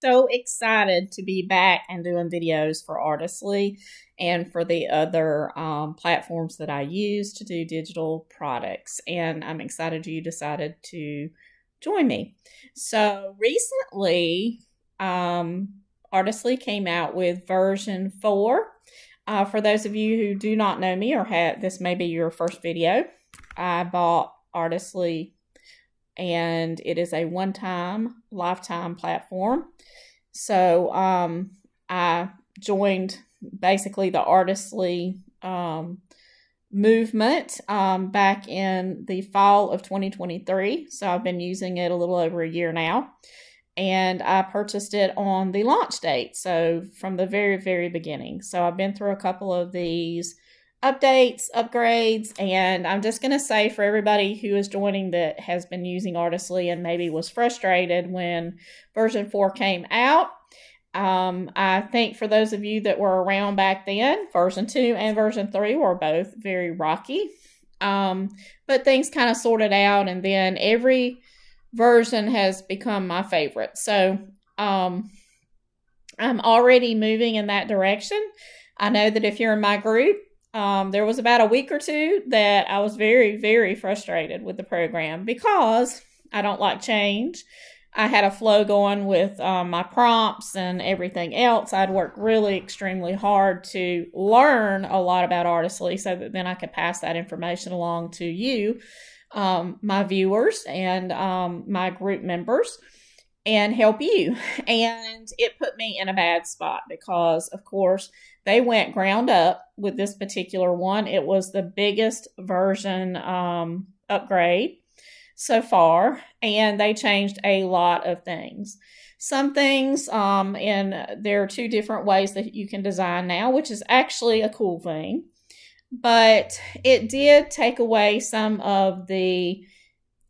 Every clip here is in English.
So excited to be back and doing videos for Artistly and for the other platforms that I use to do digital products. And I'm excited you decided to join me. So recently, Artistly came out with version 4. For those of you who do not know me or have this may be your first video, I bought Artistly, and it is a one-time lifetime platform. So I joined basically the Artistly movement back in the fall of 2023. So I've been using it a little over a year now. And I purchased it on the launch date. So from the very, very beginning. So I've been through a couple of these updates, upgrades, and I'm just going to say for everybody who is joining that has been using Artistly and maybe was frustrated when version 4 came out, I think for those of you that were around back then, version 2 and version 3 were both very rocky, but things kind of sorted out, and then every version has become my favorite. So I'm already moving in that direction. I know that if you're in my group, there was about a week or two that I was very, very frustrated with the program because I don't like change. I had a flow going with my prompts and everything else. I'd worked really extremely hard to learn a lot about Artistly so that then I could pass that information along to you, my viewers and my group members, and help you. And it put me in a bad spot because, of course, they went ground up with this particular one. It was the biggest version upgrade so far, and they changed a lot of things. Some things, and there are two different ways that you can design now, which is actually a cool thing. But it did take away some of the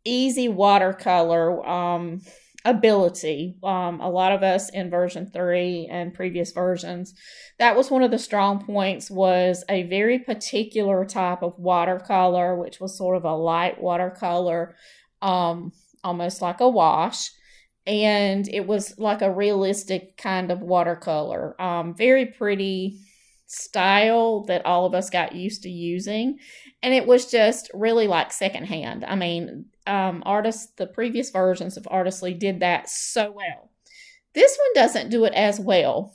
easy watercolor ability. A lot of us in version 3 and previous versions, that was one of the strong points, was a very particular type of watercolor, which was sort of a light watercolor, almost like a wash. And it was like a realistic kind of watercolor. Very pretty style that all of us got used to using, and it was just really like secondhand. I mean, the previous versions of Artistly did that so well. This one doesn't do it as well,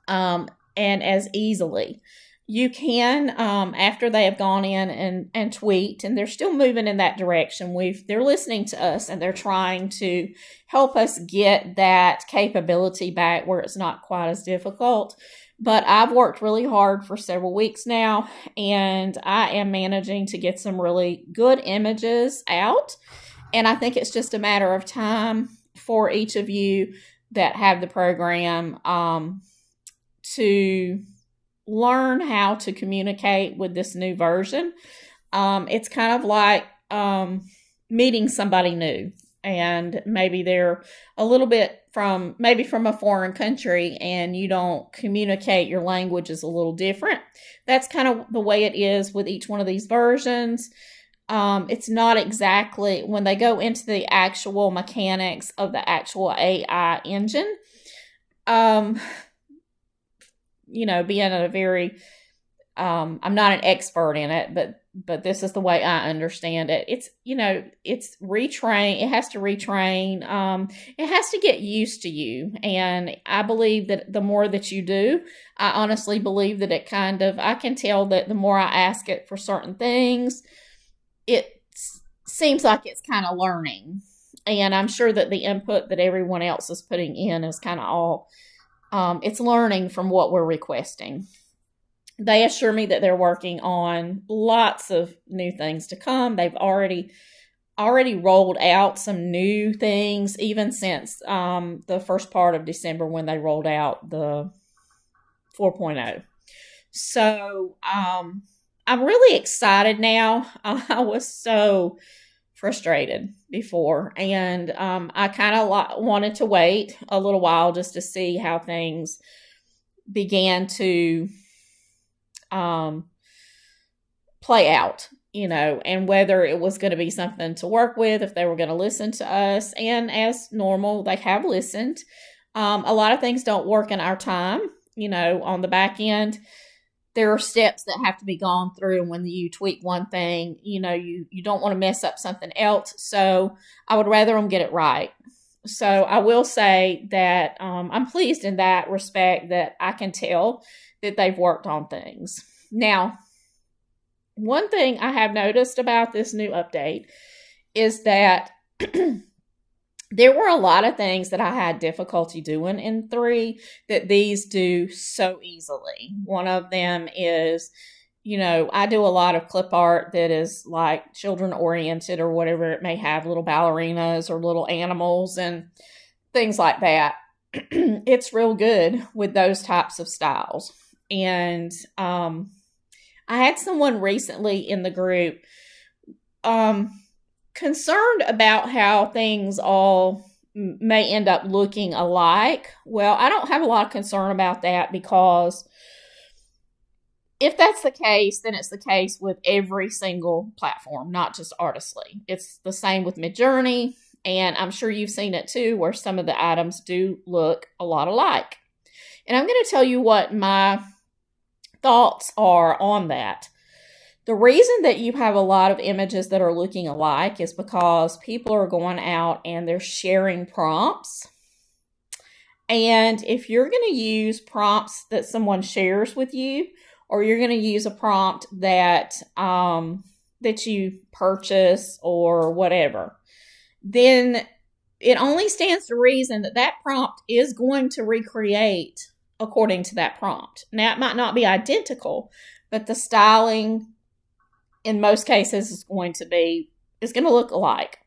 and as easily. You can, after they have gone in and tweaked, and they're still moving in that direction. They're listening to us, and they're trying to help us get that capability back where it's not quite as difficult. But I've worked really hard for several weeks now, and I am managing to get some really good images out. And I think it's just a matter of time for each of you that have the program to learn how to communicate with this new version. It's kind of like meeting somebody new, and maybe they're a little bit from a foreign country, and you don't communicate, your language is a little different. That's kind of the way it is with each one of these versions. It's not exactly, when they go into the actual mechanics of the actual AI engine, being a very, I'm not an expert in it, but this is the way I understand it. It's retrain. It has to retrain. It has to get used to you. And I believe that the more that you do, I honestly believe that I can tell that the more I ask it for certain things, it seems like it's kind of learning. And I'm sure that the input that everyone else is putting in is kind of all, it's learning from what we're requesting. They assure me that they're working on lots of new things to come. They've already rolled out some new things, even since the first part of December when they rolled out the 4.0. So I'm really excited now. I was so frustrated before, and I kind of wanted to wait a little while just to see how things began to play out, and whether it was going to be something to work with, if they were going to listen to us. And as normal, they have listened. A lot of things don't work in our time. On the back end, there are steps that have to be gone through. And when you tweak one thing, you don't want to mess up something else. So I would rather them get it right. So I will say that I'm pleased in that respect, that I can tell that they've worked on things. Now, one thing I have noticed about this new update is that there were a lot of things that I had difficulty doing in 3 that these do so easily. One of them is, I do a lot of clip art that is like children oriented or whatever it may have, little ballerinas or little animals and things like that. It's real good with those types of styles. And I had someone recently in the group concerned about how things all may end up looking alike. Well, I don't have a lot of concern about that, because if that's the case, then it's the case with every single platform, not just Artistly. It's the same with Midjourney, and I'm sure you've seen it too, where some of the items do look a lot alike. And I'm going to tell you what my thoughts are on that. The reason that you have a lot of images that are looking alike is because people are going out and they're sharing prompts. And if you're going to use prompts that someone shares with you, or you're going to use a prompt that that you purchase or whatever, then it only stands to reason that that prompt is going to recreate according to that prompt. Now, it might not be identical, but the styling in most cases is going to look alike.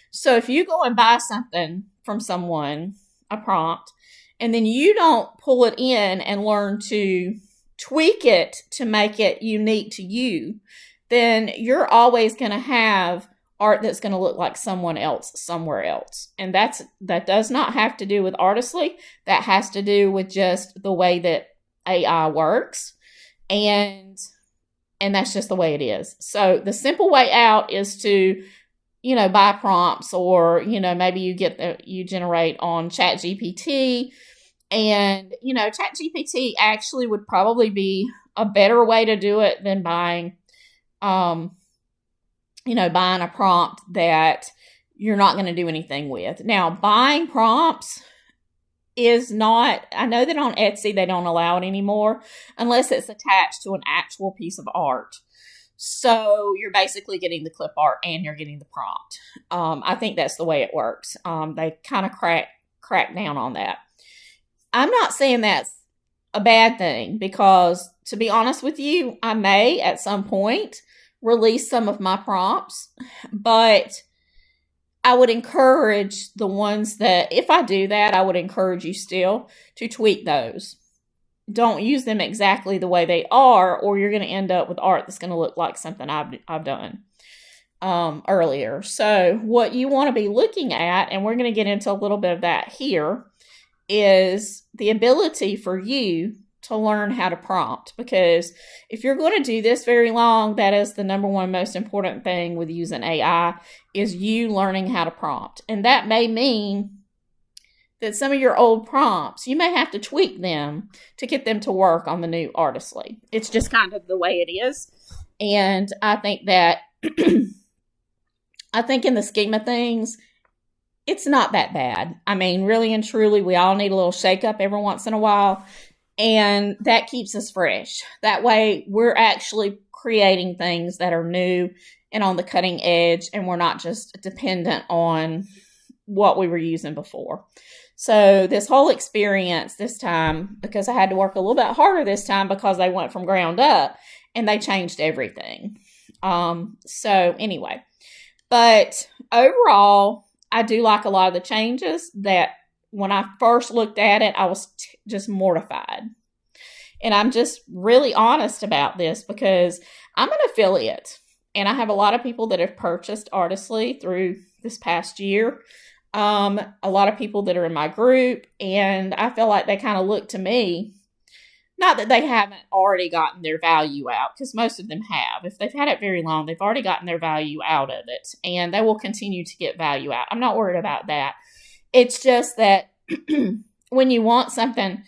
So if you go and buy something from someone, a prompt, and then you don't pull it in and learn to tweak it to make it unique to you, then you're always going to have art that's going to look like someone else somewhere else. And that does not have to do with Artistly. That has to do with just the way that AI works. And that's just the way it is. So the simple way out is to, buy prompts, or, maybe you generate on ChatGPT. And, ChatGPT actually would probably be a better way to do it than buying a prompt that you're not going to do anything with. Now, buying prompts is not, I know that on Etsy they don't allow it anymore unless it's attached to an actual piece of art. So you're basically getting the clip art and you're getting the prompt. I think that's the way it works. They kind of crack down on that. I'm not saying that's a bad thing, because to be honest with you, I may at some point release some of my prompts, but I would encourage the ones that, if I do that, I would encourage you still to tweak those. Don't use them exactly the way they are, or you're going to end up with art that's going to look like something I've done earlier. So what you want to be looking at, and we're going to get into a little bit of that here, is the ability for you to learn how to prompt. Because if you're going to do this very long, that is the number one most important thing with using AI, is you learning how to prompt. And that may mean that some of your old prompts, you may have to tweak them to get them to work on the new Artistly. It's just kind of the way it is. And I think that, I think in the scheme of things, it's not that bad. I mean, really and truly, we all need a little shakeup every once in a while. And that keeps us fresh. That way, we're actually creating things that are new and on the cutting edge, and we're not just dependent on what we were using before. So this whole experience this time, because I had to work a little bit harder this time because they went from ground up and they changed everything. So anyway, but overall, I do like a lot of the changes. That when I first looked at it, I was just mortified. And I'm just really honest about this, because I'm an affiliate and I have a lot of people that have purchased Artistly through this past year. A lot of people that are in my group, and I feel like they kind of look to me, not that they haven't already gotten their value out, because most of them have. If they've had it very long, they've already gotten their value out of it, and they will continue to get value out. I'm not worried about that. It's just that when you want something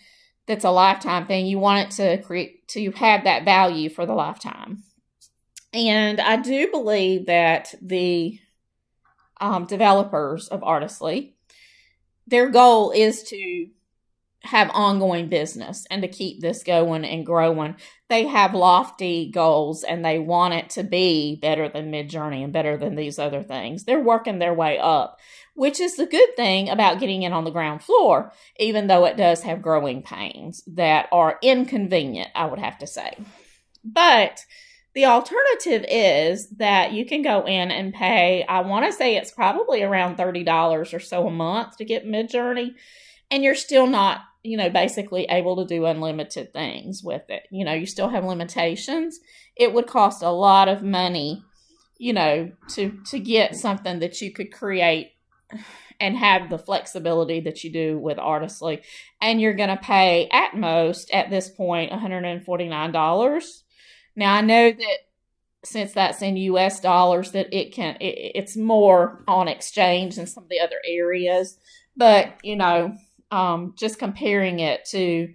that's a lifetime thing, you want it to have that value for the lifetime. And I do believe that the developers of Artistly, their goal is to have ongoing business and to keep this going and growing. They have lofty goals and they want it to be better than Midjourney and better than these other things. They're working their way up, which is the good thing about getting in on the ground floor, even though it does have growing pains that are inconvenient, I would have to say. But the alternative is that you can go in and pay, I want to say it's probably around $30 or so a month to get Midjourney, and you're still not, basically able to do unlimited things with it. You still have limitations. It would cost a lot of money, to get something that you could create and have the flexibility that you do with Artistly. And you're going to pay at most, at this point, $149. Now, I know that since that's in US dollars, that it's more on exchange than some of the other areas. But, just comparing it to,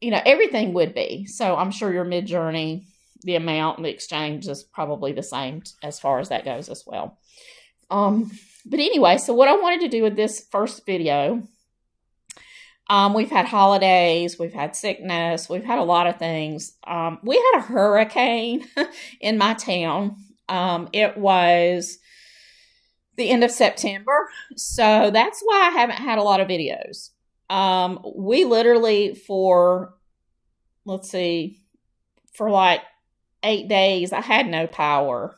everything would be. So I'm sure your Midjourney, the amount and the exchange is probably the same as far as that goes as well. But anyway, so what I wanted to do with this first video, we've had holidays, we've had sickness, we've had a lot of things. We had a hurricane in my town. It was the end of September, so that's why I haven't had a lot of videos. We literally for like 8 days, I had no power.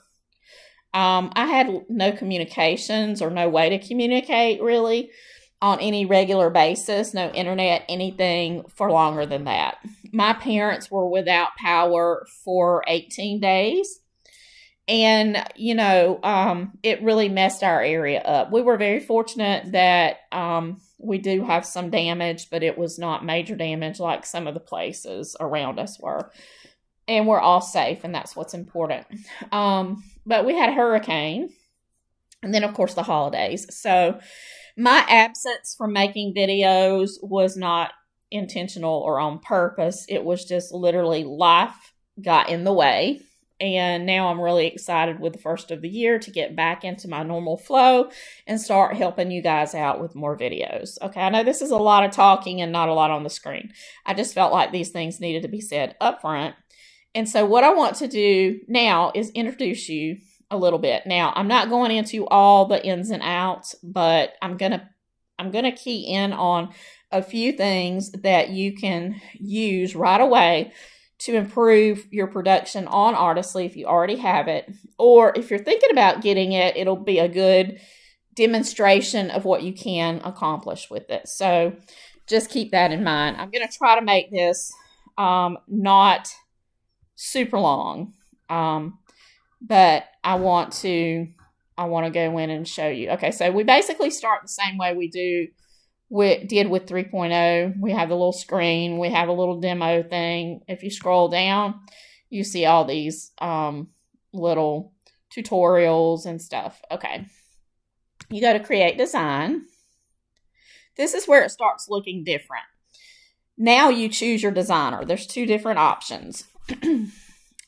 I had no communications or no way to communicate really on any regular basis, no internet, anything for longer than that. My parents were without power for 18 days. And, it really messed our area up. We were very fortunate that we do have some damage, but it was not major damage like some of the places around us were. And we're all safe, and that's what's important. But we had a hurricane, and then, of course, the holidays. So my absence from making videos was not intentional or on purpose. It was just literally life got in the way. And now I'm really excited with the first of the year to get back into my normal flow and start helping you guys out with more videos. Okay, I know this is a lot of talking and not a lot on the screen. I just felt like these things needed to be said up front. And so what I want to do now is introduce you a little bit. Now, I'm not going into all the ins and outs, but I'm gonna key in on a few things that you can use right away to improve your production on Artistly if you already have it, or if you're thinking about getting it, it'll be a good demonstration of what you can accomplish with it. So just keep that in mind. I'm going to try to make this not super long, but I want to go in and show you. Okay, so we basically start the same way we did with 3.0. We have the little screen. We have a little demo thing. If you scroll down, you see all these little tutorials and stuff. Okay. You go to Create Design. This is where it starts looking different. Now you choose your designer. There's two different options.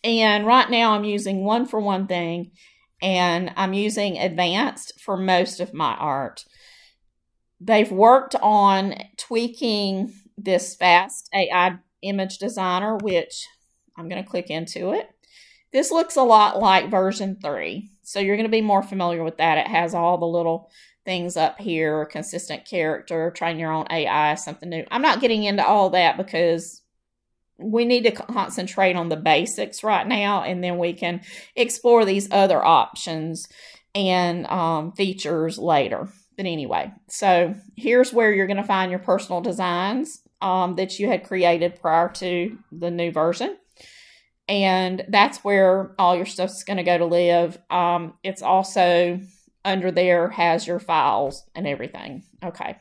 And right now I'm using one for one thing, and I'm using Advanced for most of my art. They've worked on tweaking this Fast AI image designer, which I'm going to click into it. This looks a lot like version 3. So you're going to be more familiar with that. It has all the little things up here, consistent character, train your own AI, something new. I'm not getting into all that because we need to concentrate on the basics right now, and then we can explore these other options and features later. But anyway, so here's where you're going to find your personal designs that you had created prior to the new version. And that's where all your stuff's going to go to live. It's also under there has your files and everything. Okay.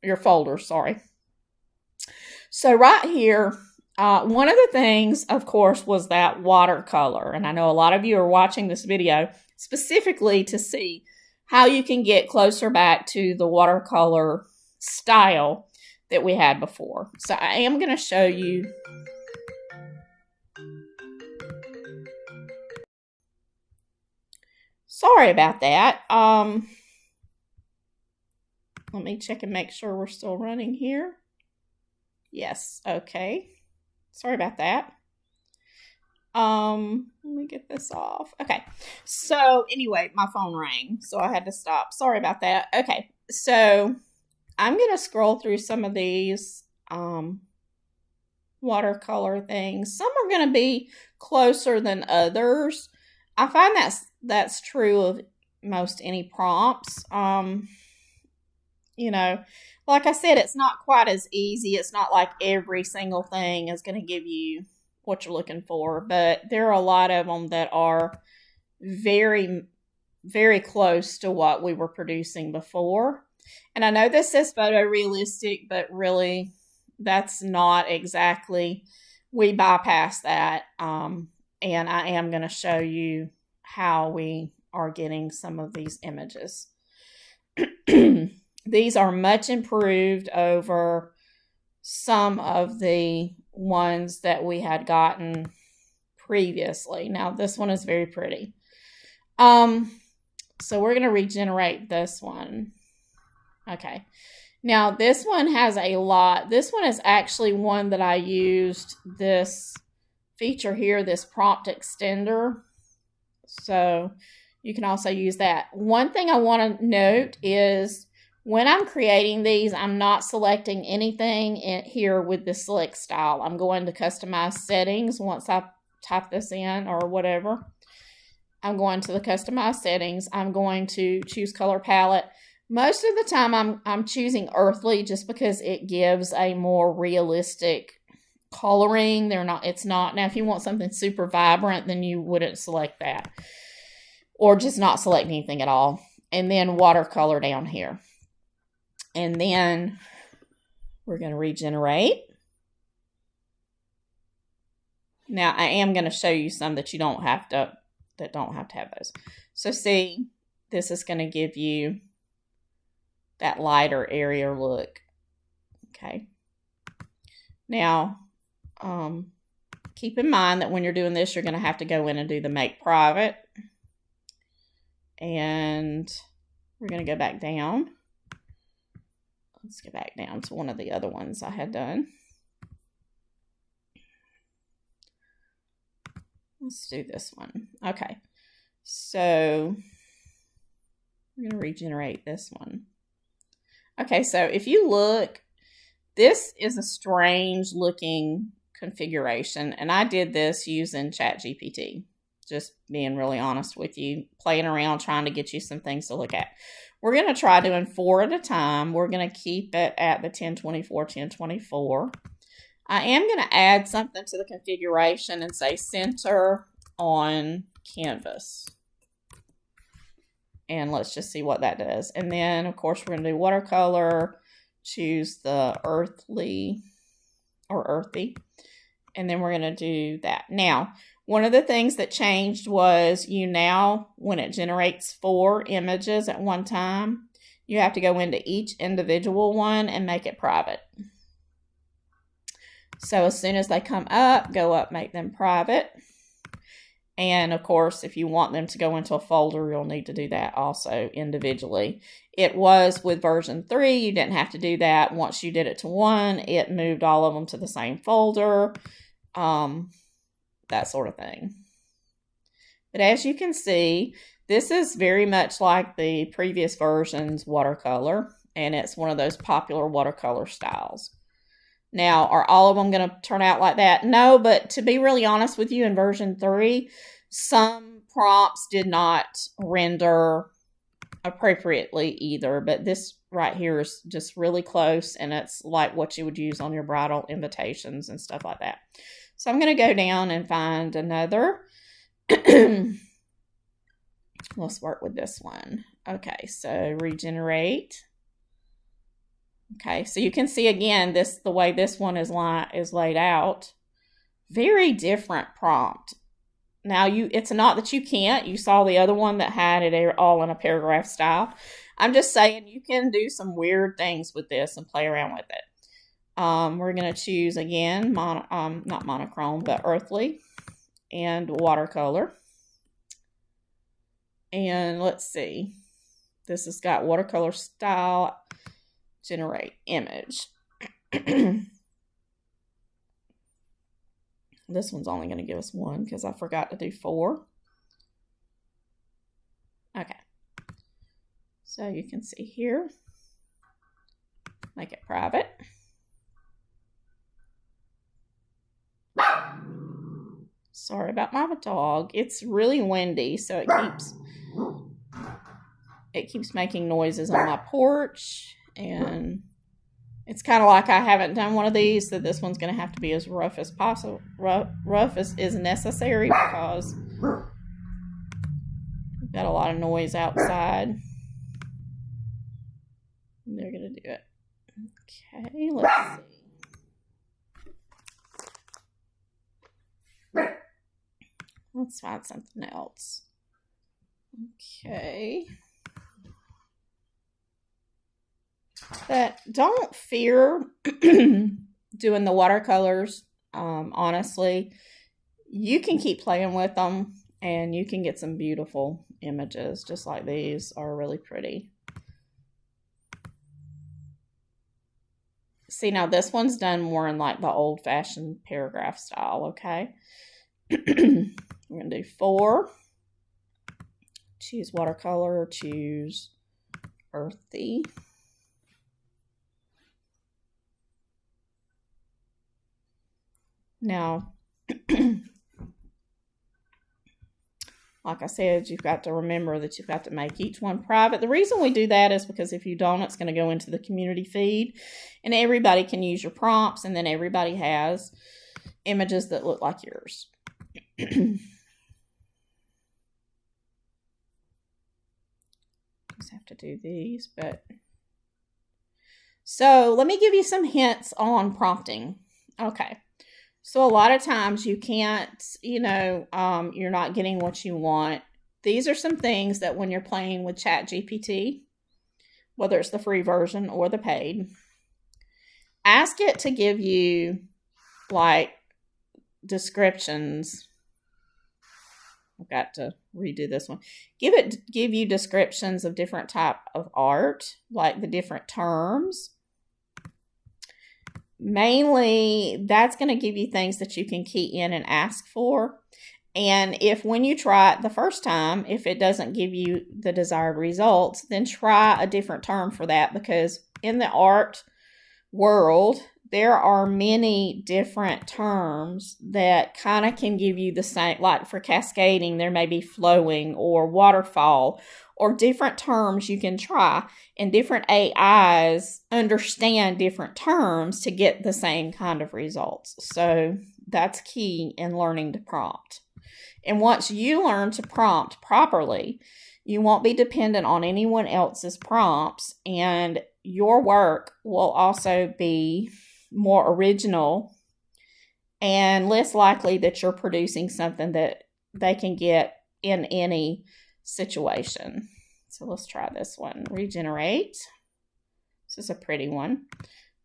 Your folders, sorry. So right here, one of the things, of course, was that watercolor. And I know a lot of you are watching this video specifically to see how you can get closer back to the watercolor style that we had before. So I am going to show you. Sorry about that. Let me check and make sure we're still running here. Yes, okay. Sorry about that. Let me get this off. Okay. So anyway, my phone rang, so I had to stop. Sorry about that. Okay. So I'm going to scroll through some of these watercolor things. Some are going to be closer than others. I find that's true of most any prompts. You know, like I said, it's not quite as easy. It's not like every single thing is going to give you what you're looking for, but there are a lot of them that are very, very close to what we were producing before. And I know this says photorealistic, but really that's not exactly. We bypass that. And I am going to show you how we are getting some of these images. These are much improved over some of the ones that we had gotten previously. Now, this one is very pretty. So we're going to regenerate this one. Okay. Now, this one has a lot. This one is actually one that I used this feature here, this prompt extender. So you can also use that. One thing I want to note is when I'm creating these, I'm not selecting anything here with the select style. I'm going to customize settings once I type this in or whatever. I'm going to the customize settings. I'm going to choose color palette. Most of the time I'm choosing earthly just because it gives a more realistic coloring. It's not. Now, if you want something super vibrant, then you wouldn't select that. Or just not select anything at all. And then watercolor down here. And then we're going to regenerate. Now, I am going to show you some that don't have to have those. So see, this is going to give you that lighter area look. Okay. Now, keep in mind that when you're doing this, you're going to have to go in and do the make private. And we're going to go back down. Let's get back down to one of the other ones I had done. Let's do this one. Okay. So we're going to regenerate this one. Okay, so if you look, this is a strange looking configuration. And I did this using ChatGPT. Just being really honest with you, playing around, trying to get you some things to look at. We're going to try doing 4 at a time. We're going to keep it at the 1024, 1024. I am going to add something to the configuration and say center on canvas. And let's just see what that does. And then, of course, we're going to do watercolor, choose the earthly or earthy. And then we're going to do that. Now, one of the things that changed was when it generates 4 images at one time, you have to go into each individual one and make it private. So as soon as they come up, go up, make them private. And of course, if you want them to go into a folder, you'll need to do that also individually. It was with version 3, you didn't have to do that. Once you did it to 1, it moved all of them to the same folder. That sort of thing. But as you can see, this is very much like the previous version's watercolor, and it's one of those popular watercolor styles. Now, are all of them going to turn out like that? No, but to be really honest with you, in version 3, some prompts did not render appropriately either, but this right here is just really close, and it's like what you would use on your bridal invitations and stuff like that. So I'm going to go down and find another. Let's work with this one. Okay, so regenerate. Okay, so you can see again the way this one is laid out. Very different prompt. Now it's not that you can't. You saw the other one that had it all in a paragraph style. I'm just saying you can do some weird things with this and play around with it. We're going to choose again, not monochrome, but earthly and watercolor. And let's see. This has got watercolor style, generate image. This one's only going to give us one because I forgot to do 4. Okay. So you can see here. Make it private. Sorry about my dog. It's really windy, so it keeps making noises on my porch, and it's kind of like I haven't done one of these, so this one's going to have to be as rough as possible, rough as is necessary, because we've got a lot of noise outside. They're going to do it. Okay, let's see. Let's find something else. Okay. But don't fear doing the watercolors. Honestly, you can keep playing with them and you can get some beautiful images, just like these are really pretty. See, now this one's done more in like the old-fashioned paragraph style, okay? We're going to do 4. Choose watercolor, choose earthy. Now, like I said, you've got to remember that you've got to make each one private. The reason we do that is because if you don't, it's going to go into the community feed, and everybody can use your prompts, and then everybody has images that look like yours. Just have to do these, but so let me give you some hints on prompting. Okay, so a lot of times you can't, you're not getting what you want. These are some things that when you're playing with ChatGPT, whether it's the free version or the paid, ask it to give you like descriptions. I've got to redo this one. Give you descriptions of different type of art, like the different terms. Mainly, that's going to give you things that you can key in and ask for. And if when you try it the first time, if it doesn't give you the desired results, then try a different term for that, because in the art world, there are many different terms that kind of can give you the same, like for cascading, there may be flowing or waterfall or different terms you can try, and different AIs understand different terms to get the same kind of results. So that's key in learning to prompt. And once you learn to prompt properly, you won't be dependent on anyone else's prompts, and your work will also be more original and less likely that you're producing something that they can get in any situation. So let's try this one. Regenerate. This is a pretty one.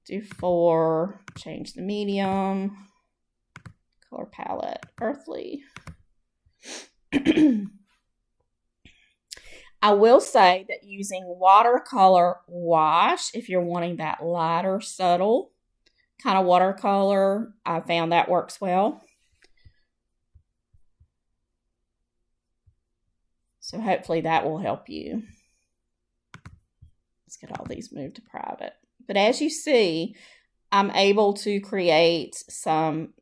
Do 4. Change the medium. Color palette. Earthly. I will say that using watercolor wash, if you're wanting that lighter, subtle kind of watercolor, I found that works well. So hopefully that will help you. Let's get all these moved to private. But as you see, I'm able to create some,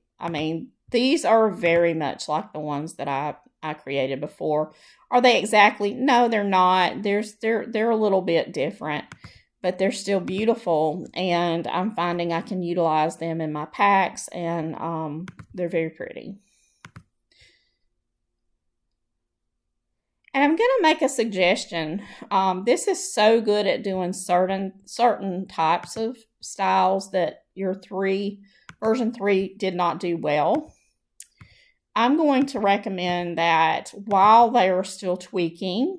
these are very much like the ones that I created before. Are they exactly? No, they're not. They're a little bit different, but they're still beautiful, and I'm finding I can utilize them in my packs, and they're very pretty. And I'm going to make a suggestion. This is so good at doing certain types of styles that your version 3 did not do well. I'm going to recommend that while they are still tweaking,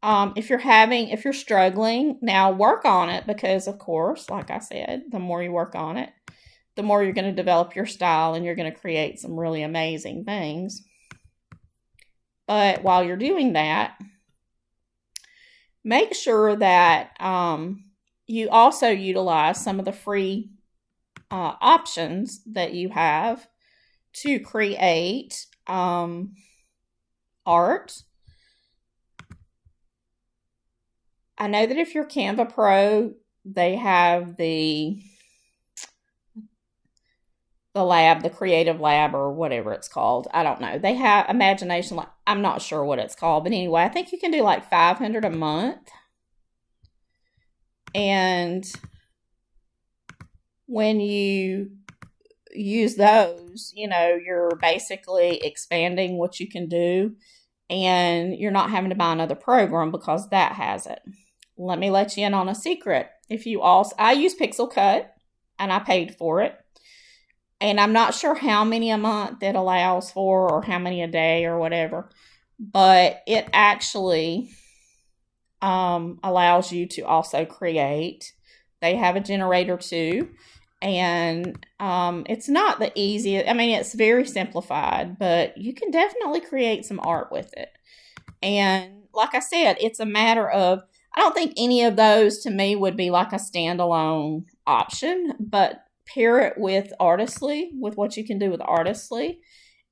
if you're struggling, now work on it, because of course, like I said, the more you work on it, the more you're going to develop your style and you're going to create some really amazing things. But while you're doing that, make sure that you also utilize some of the free options that you have to create art. I know that if you're Canva Pro, they have the lab, the creative lab, or whatever it's called. I don't know. They have Imagination Lab. I'm not sure what it's called, but anyway, I think you can do like $500 a month. And when you use those, you know, you're basically expanding what you can do, and you're not having to buy another program because that has it. Let me let you in on a secret. I use Pixelcut, and I paid for it. And I'm not sure how many a month it allows for, or how many a day, or whatever. But it actually allows you to also create. They have a generator too. And it's not the easiest. I mean, it's very simplified, but you can definitely create some art with it. And like I said, it's a matter of, I don't think any of those to me would be like a standalone option, but pair it with Artistly, with what you can do with Artistly,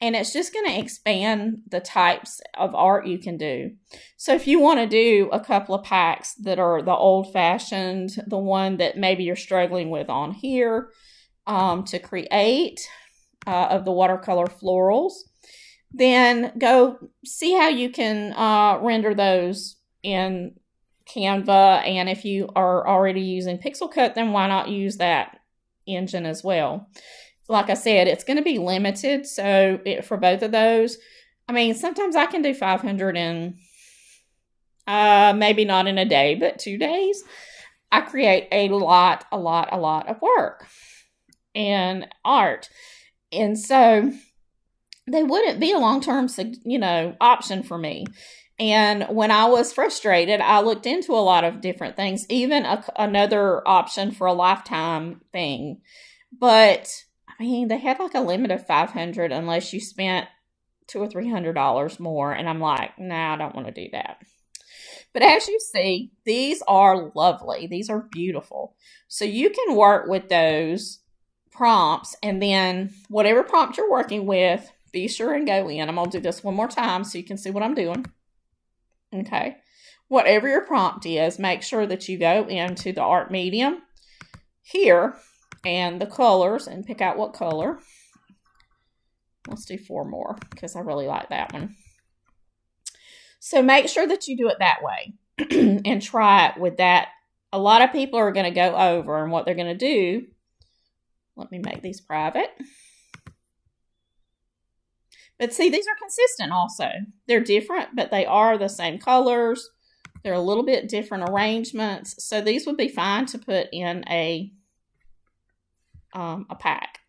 and it's just going to expand the types of art you can do. So if you want to do a couple of packs that are the old-fashioned, the one that maybe you're struggling with on here, to create of the watercolor florals, then go see how you can render those in Canva. And if you are already using Pixelcut, then why not use that engine as well? Like I said, it's going to be limited. So for both of those, I mean, sometimes I can do 500 in maybe not in a day, but 2 days. I create a lot of work and art. And so they wouldn't be a long-term, option for me. And when I was frustrated, I looked into a lot of different things, even another option for a lifetime thing. But I mean, they had like a limit of 500 unless you spent $200 or $300 more. And I'm like, nah, I don't want to do that. But as you see, these are lovely. These are beautiful. So you can work with those prompts, and then whatever prompt you're working with, be sure and go in. I'm going to do this one more time so you can see what I'm doing. Okay. Whatever your prompt is, make sure that you go into the art medium here and the colors and pick out what color. Let's do 4 more because I really like that one. So make sure that you do it that way and try it with that. A lot of people are going to go over, and what they're going to do, let me make these private. But see, these are consistent also. They're different, but they are the same colors. They're a little bit different arrangements. So these would be fine to put in a pack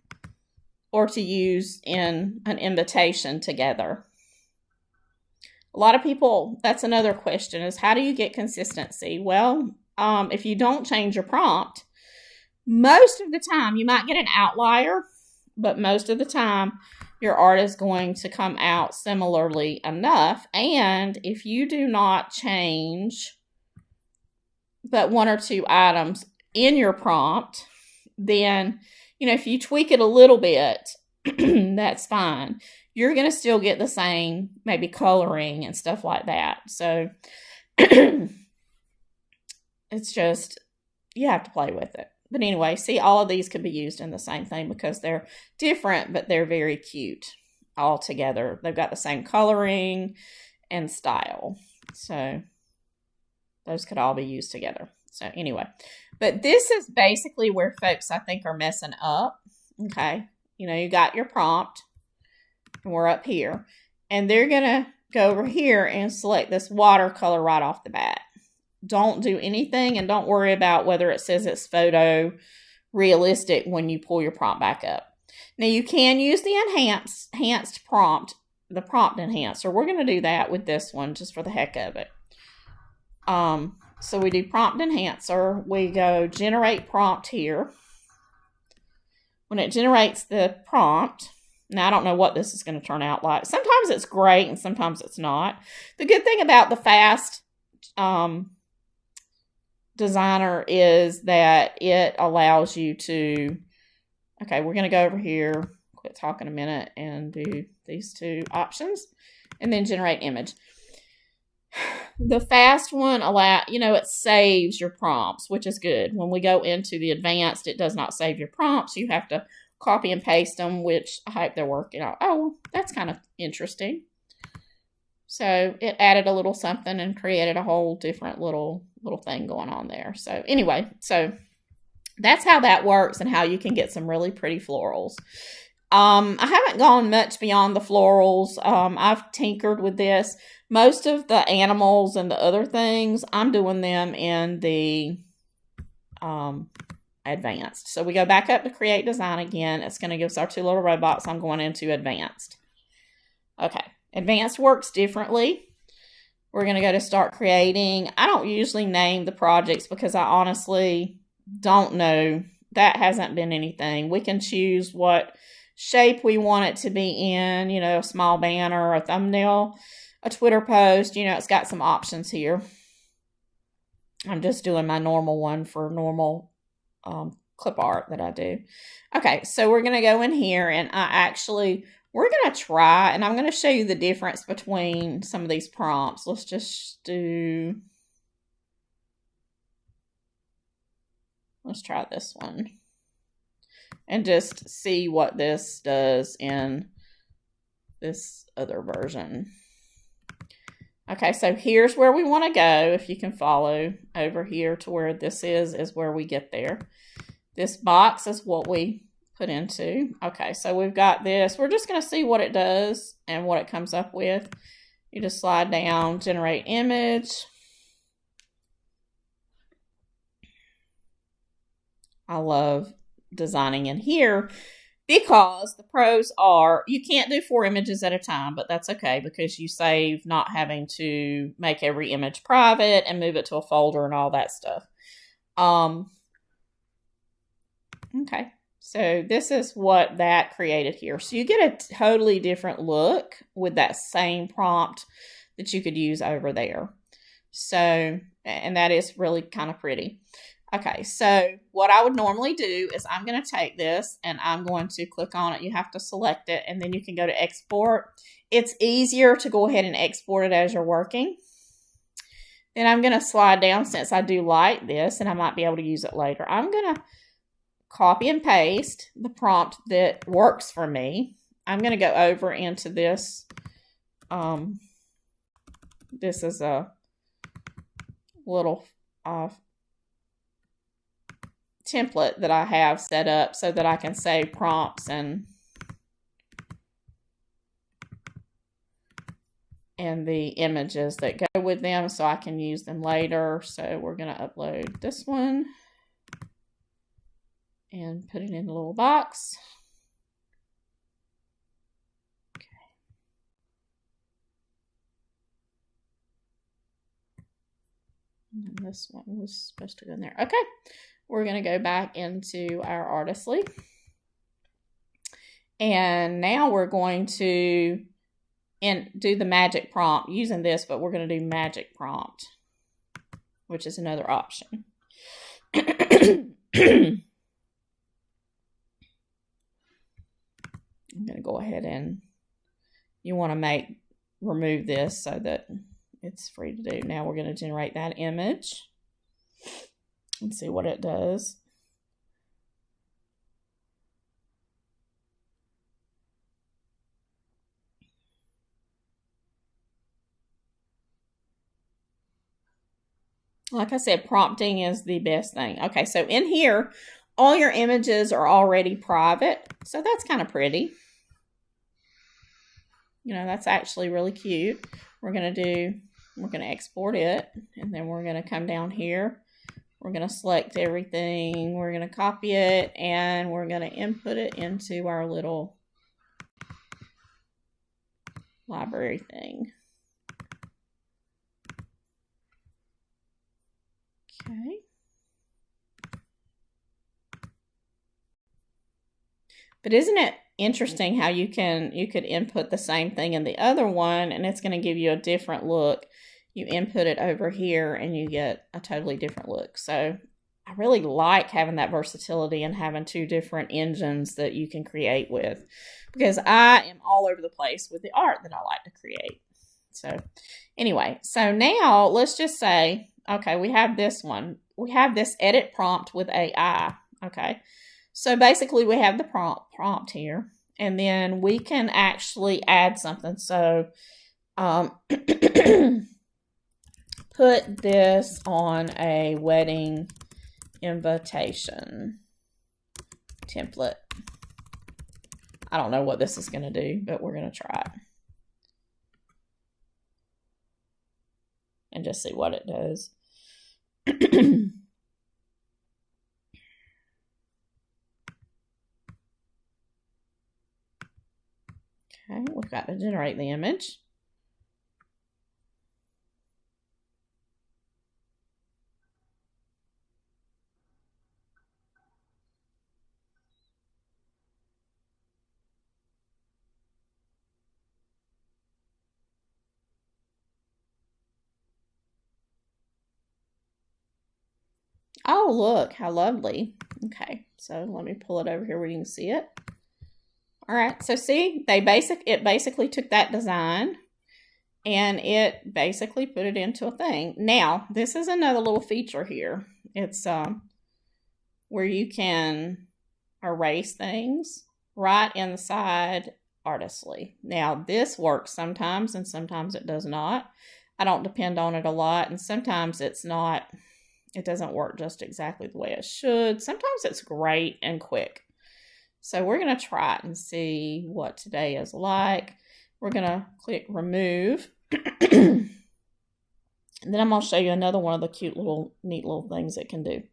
or to use in an invitation together. A lot of people, that's another question, is how do you get consistency? Well, if you don't change your prompt, most of the time, you might get an outlier, but most of the time, your art is going to come out similarly enough. And if you do not change but 1 or 2 items in your prompt, then, if you tweak it a little bit, that's fine. You're going to still get the same, maybe coloring and stuff like that. So it's just, you have to play with it. But anyway, see, all of these could be used in the same thing because they're different, but they're very cute all together. They've got the same coloring and style. So those could all be used together. So anyway, but this is basically where folks, I think, are messing up. Okay. You got your prompt, and we're up here, and they're going to go over here and select this watercolor right off the bat. Don't do anything, and don't worry about whether it says it's photo realistic when you pull your prompt back up. Now, you can use the enhanced prompt, the prompt enhancer. We're going to do that with this one just for the heck of it. So we do prompt enhancer. We go generate prompt here. When it generates the prompt, now I don't know what this is going to turn out like. Sometimes it's great and sometimes it's not. The good thing about the fast designer is that it allows you to, okay, we're going to go over here, quit talking a minute, and do these two options, and then generate image. The fast one it saves your prompts, which is good. When we go into the advanced, it does not save your prompts. You have to copy and paste them, which I hope they're working out. Oh, that's kind of interesting. So it added a little something and created a whole different little thing going on there. So anyway, so that's how that works and how you can get some really pretty florals. I haven't gone much beyond the florals. I've tinkered with this. Most of the animals and the other things, I'm doing them in the advanced. So we go back up to create design again. It's going to give us our two little robots. I'm going into advanced. Okay, advanced works differently. We're going to go to start creating. I don't usually name the projects because I honestly don't know. That hasn't been anything. We can choose what shape we want it to be in, a small banner, a thumbnail, a Twitter post. It's got some options here. I'm just doing my normal one for normal clip art that I do. Okay, so we're going to go in here and we're going to try, and I'm going to show you the difference between some of these prompts. Let's just let's try this one and just see what this does in this other version. Okay, so here's where we want to go. If you can follow over here to where this is where we get there. This box is what we put into. Okay, so we've got this. We're just going to see what it does and what it comes up with. You just slide down, generate image. I love designing in here because the pros are you can't do 4 images at a time, but that's okay because you save not having to make every image private and move it to a folder and all that stuff. Okay, so this is what that created here. So you get a totally different look with that same prompt that you could use over there. So, and that is really kind of pretty. Okay, so what I would normally do is I'm going to take this and I'm going to click on it. You have to select it and then you can go to export. It's easier to go ahead and export it as you're working. Then I'm going to slide down since I do like this and I might be able to use it later. I'm going to copy and paste the prompt that works for me. I'm going to go over into this. This is a little template that I have set up so that I can save prompts and the images that go with them so I can use them later. So we're going to upload this one and put it in a little box. Okay. And this one was supposed to go in there. Okay. We're going to go back into our Artistly. And now we're going to do the magic prompt using this, but we're going to do magic prompt, which is another option. I'm going to go ahead and you want to remove this so that it's free to do. Now we're going to generate that image and see what it does. Like I said, prompting is the best thing. Okay, so in here, all your images are already private. So that's kind of pretty. That's actually really cute. We're going to export it. And then we're going to come down here. We're going to select everything. We're going to copy it. And we're going to input it into our little library thing. Okay. But isn't it interesting how you could input the same thing in the other one and it's going to give you a different look. You input it over here and you get a totally different look. So I really like having that versatility and having two different engines that you can create with, because I am all over the place with the art that I like to create. So anyway, so now let's just say, okay, we have this one. We have this edit prompt with AI. Okay. So basically we have the prompt here, and then we can actually add something. So put this on a wedding invitation template. I don't know what this is going to do, but we're going to try it and just see what it does. Okay, we've got to generate the image. Oh, look, how lovely. Okay, so let me pull it over here where you can see it. All right, so see, it basically took that design and it basically put it into a thing. Now, this is another little feature here. It's where you can erase things right inside Artistly. Now, this works sometimes and sometimes it does not. I don't depend on it a lot, and sometimes it doesn't work just exactly the way it should. Sometimes it's great and quick. So we're going to try it and see what today is like. We're going to click remove. And then I'm going to show you another one of the cute little, neat little things it can do.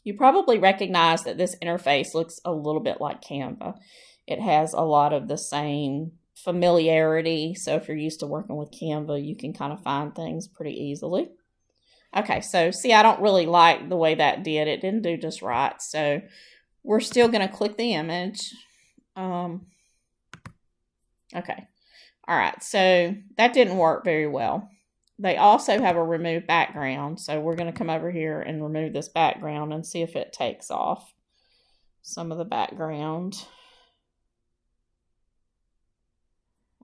You probably recognize that this interface looks a little bit like Canva. It has a lot of the same familiarity. So if you're used to working with Canva, you can kind of find things pretty easily. Okay, so see, I don't really like the way that did. It didn't do just right. So we're still going to click the image. Okay. All right, so that didn't work very well. They also have a remove background. So we're going to come over here and remove this background and see if it takes off some of the background.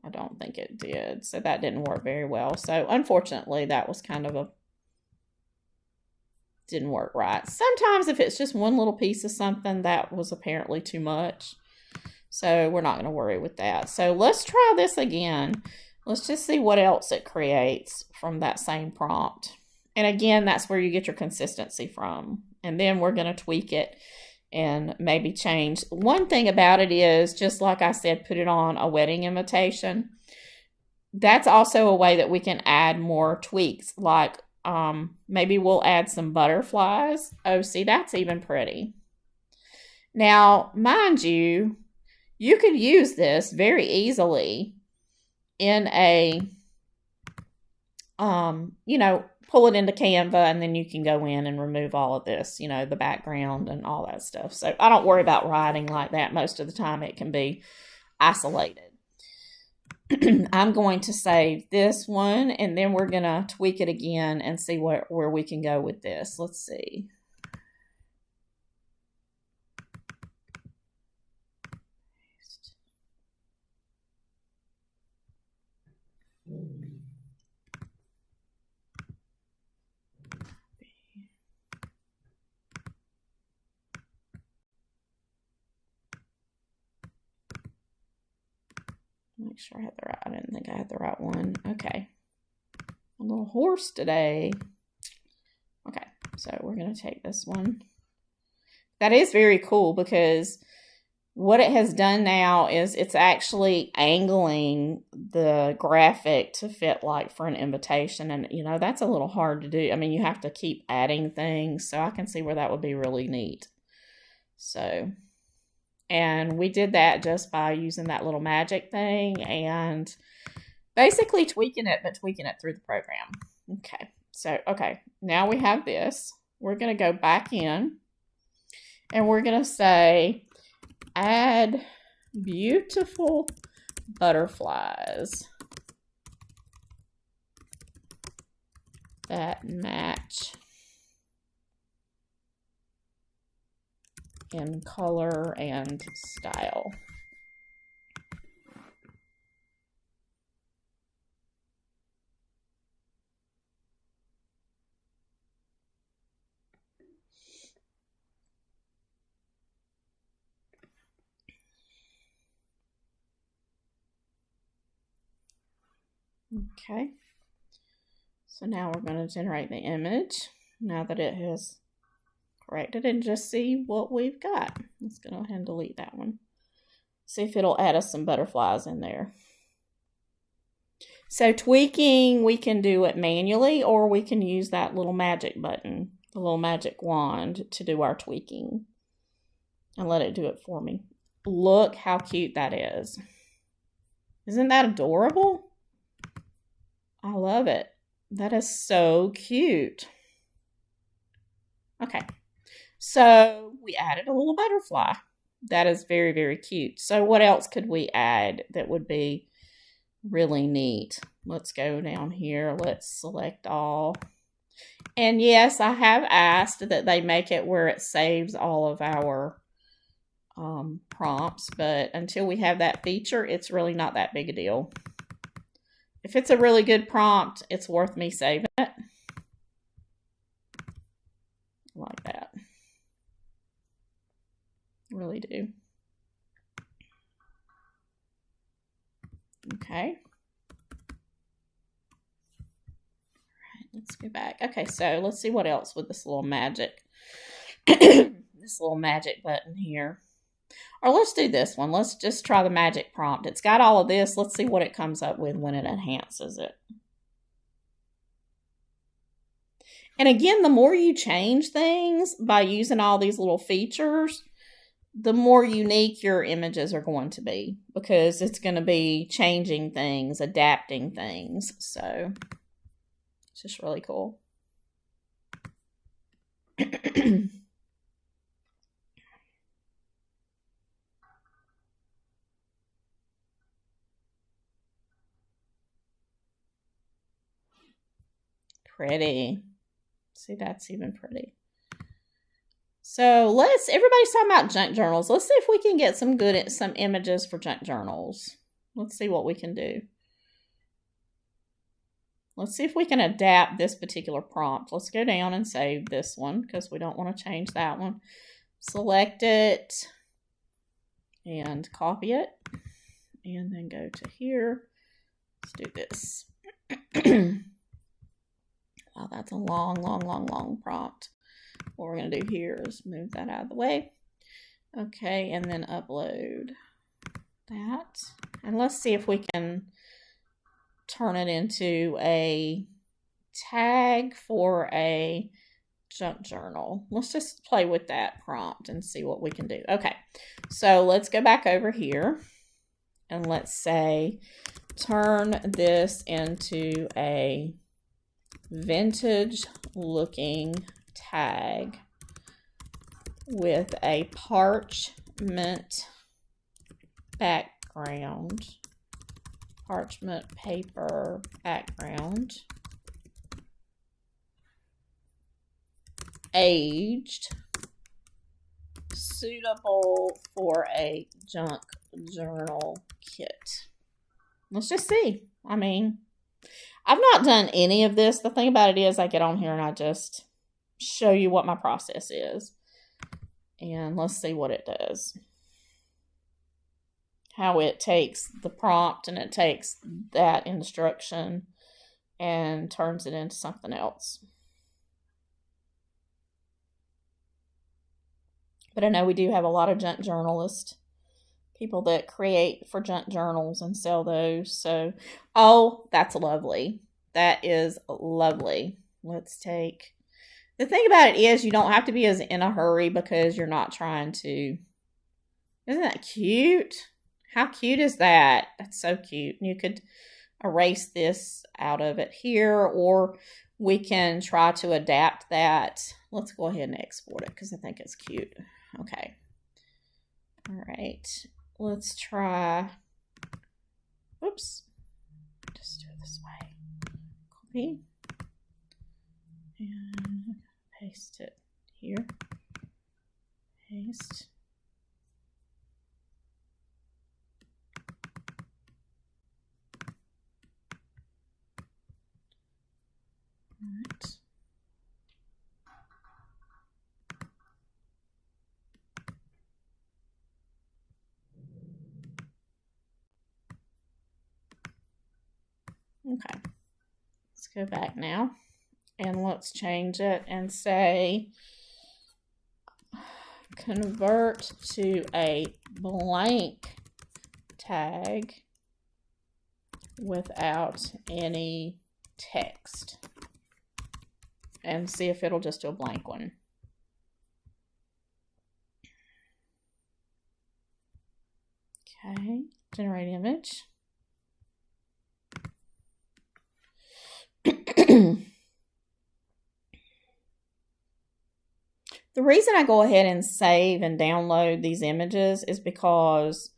I don't think it did. So that didn't work very well. So unfortunately, that was kind of didn't work right. Sometimes if it's just one little piece of something, that was apparently too much. So we're not going to worry with that. So let's try this again. Let's just see what else it creates from that same prompt. And again, that's where you get your consistency from. And then we're going to tweak it and maybe change. One thing about it is, just like I said, put it on a wedding invitation. That's also a way that we can add more tweaks, like maybe we'll add some butterflies. Oh, see, that's even pretty. Now, mind you, you could use this very easily in a, pull it into Canva, and then you can go in and remove all of this, the background and all that stuff. So I don't worry about writing like that. Most of the time it can be isolated. I'm going to save this one, and then we're going to tweak it again and see where we can go with this. Let's see. Make sure I had the right, I didn't think I had the right one. Okay. A little horse today. Okay, so we're going to take this one. That is very cool, because what it has done now is it's actually angling the graphic to fit like for an invitation. And, that's a little hard to do. I mean, you have to keep adding things. So I can see where that would be really neat. So, and we did that just by using that little magic thing. And Basically tweaking it, but tweaking it through the program. Okay, so, okay, now we have this. We're going to go back in, and we're going to say, add beautiful butterflies that match in color and style. Okay, so now we're going to generate the image now that it has corrected and just see what we've got. Let's go ahead and delete that one. See if it'll add us some butterflies in there. So tweaking, we can do it manually, or we can use that little magic button, the little magic wand, to do our tweaking and let it do it for me. Look how cute that is. Isn't that adorable? I love it. That is so cute. Okay, so we added a little butterfly. That is very, very cute. So what else could we add that would be really neat? Let's go down here. Let's select all. And yes, I have asked that they make it where it saves all of our prompts, but until we have that feature, it's really not that big a deal. If it's a really good prompt, it's worth me saving it. Like that. Really do. Okay. All right, let's go back. Okay, so let's see what else with this little magic. This little magic button here. Or let's do this one. Let's just try the magic prompt. It's got all of this. Let's see what it comes up with when it enhances it. And again, the more you change things by using all these little features, the more unique your images are going to be, because it's going to be changing things, adapting things. So it's just really cool. Pretty. See, that's even pretty. So everybody's talking about junk journals. Let's see if we can get some images for junk journals. Let's see what we can do. Let's see if we can adapt this particular prompt. Let's go down and save this one because we don't want to change that one. Select it and copy it. And then go to here. Let's do this. Wow, that's a long prompt. What we're going to do here is move that out of the way. Okay, and then upload that. And let's see if we can turn it into a tag for a junk journal. Let's just play with that prompt and see what we can do. Okay, so let's go back over here and let's say turn this into a vintage looking tag with a parchment background, parchment paper background, aged, suitable for a junk journal kit. Let's just see. I mean, I've not done any of this. The thing about it is I get on here and I just show you what my process is. And let's see what it does. How it takes the prompt and it takes that instruction and turns it into something else. But I know we do have a lot of junk journalists, people that create for junk journals and sell those. So, oh, that's lovely. That is lovely. Let's take, the thing about it is you don't have to be as in a hurry because you're not trying to, isn't that cute? How cute is that? That's so cute. You could erase this out of it here, or we can try to adapt that. Let's go ahead and export it because I think it's cute. Okay. All right. Let's try. Oops. Just do it this way. Copy. And paste it here. Paste. All right. Okay. Let's go back now and let's change it and say convert to a blank tag without any text, and see if it'll just do a blank one. Okay, generate image. The reason I go ahead and save and download these images is because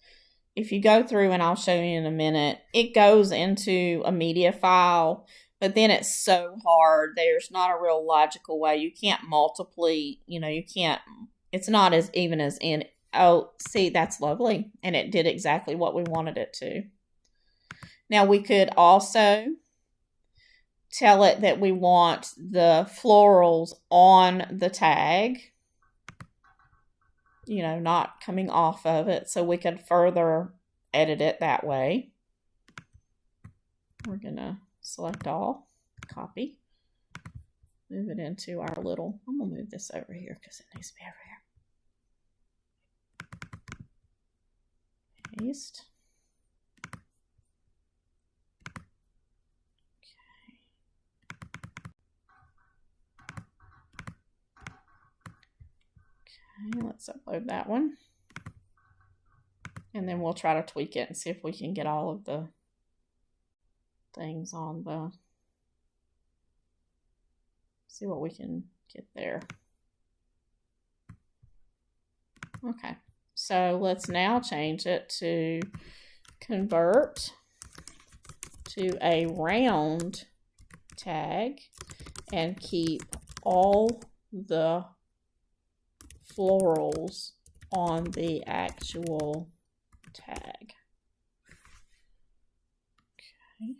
if you go through, and I'll show you in a minute, it goes into a media file, but then it's so hard. There's not a real logical way. You can't multiply, you can't, it's not as even as in, oh, see, that's lovely. And it did exactly what we wanted it to. Now we could also tell it that we want the florals on the tag, not coming off of it, so we could further edit it that way. We're gonna select all, copy, move it into our little, I'm gonna move this over here because it needs to be over here. Paste. Okay, let's upload that one. And then we'll try to tweak it and see if we can get all of the things on the, see what we can get there. Okay, so let's now change it to convert to a round tag and keep all the florals on the actual tag. Okay.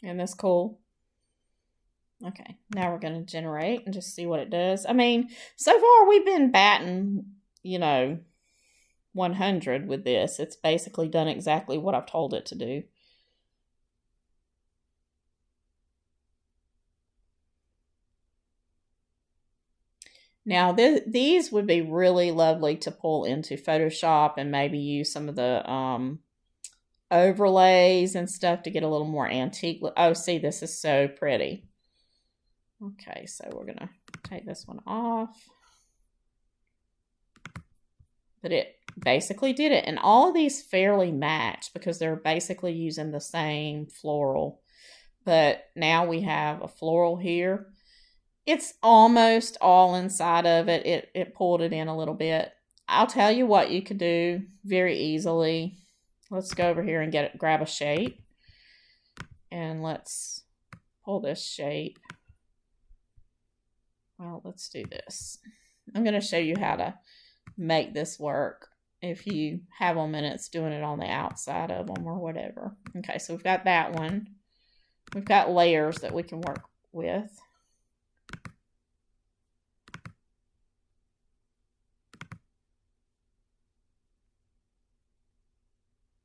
Isn't this cool? Okay, now we're going to generate and just see what it does. I mean, so far we've been batting, 100 with this. It's basically done exactly what I've told it to do. Now, these would be really lovely to pull into Photoshop and maybe use some of the overlays and stuff to get a little more antique. Oh, see, this is so pretty. Okay, so we're going to take this one off. But it basically did it. And all of these fairly match because they're basically using the same floral. But now we have a floral here. It's almost all inside of it. It pulled it in a little bit. I'll tell you what you could do very easily. Let's go over here and grab a shape. And let's pull this shape. Well, let's do this. I'm going to show you how to make this work if you have a minute doing it on the outside of them or whatever. Okay, so we've got that one. We've got layers that we can work with.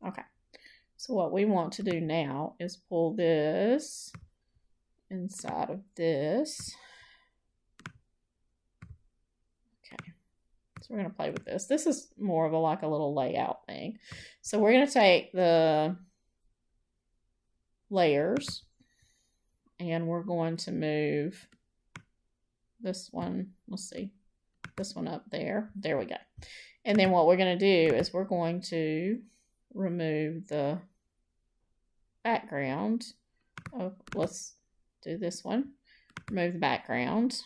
Okay, so what we want to do now is pull this inside of this. Okay, so we're going to play with this. This is more of like a little layout thing. So we're going to take the layers and we're going to move this one. Let's see. this one up there. There we go. And then what we're going to do is we're going to remove the background. Oh, let's do this one. Remove the background.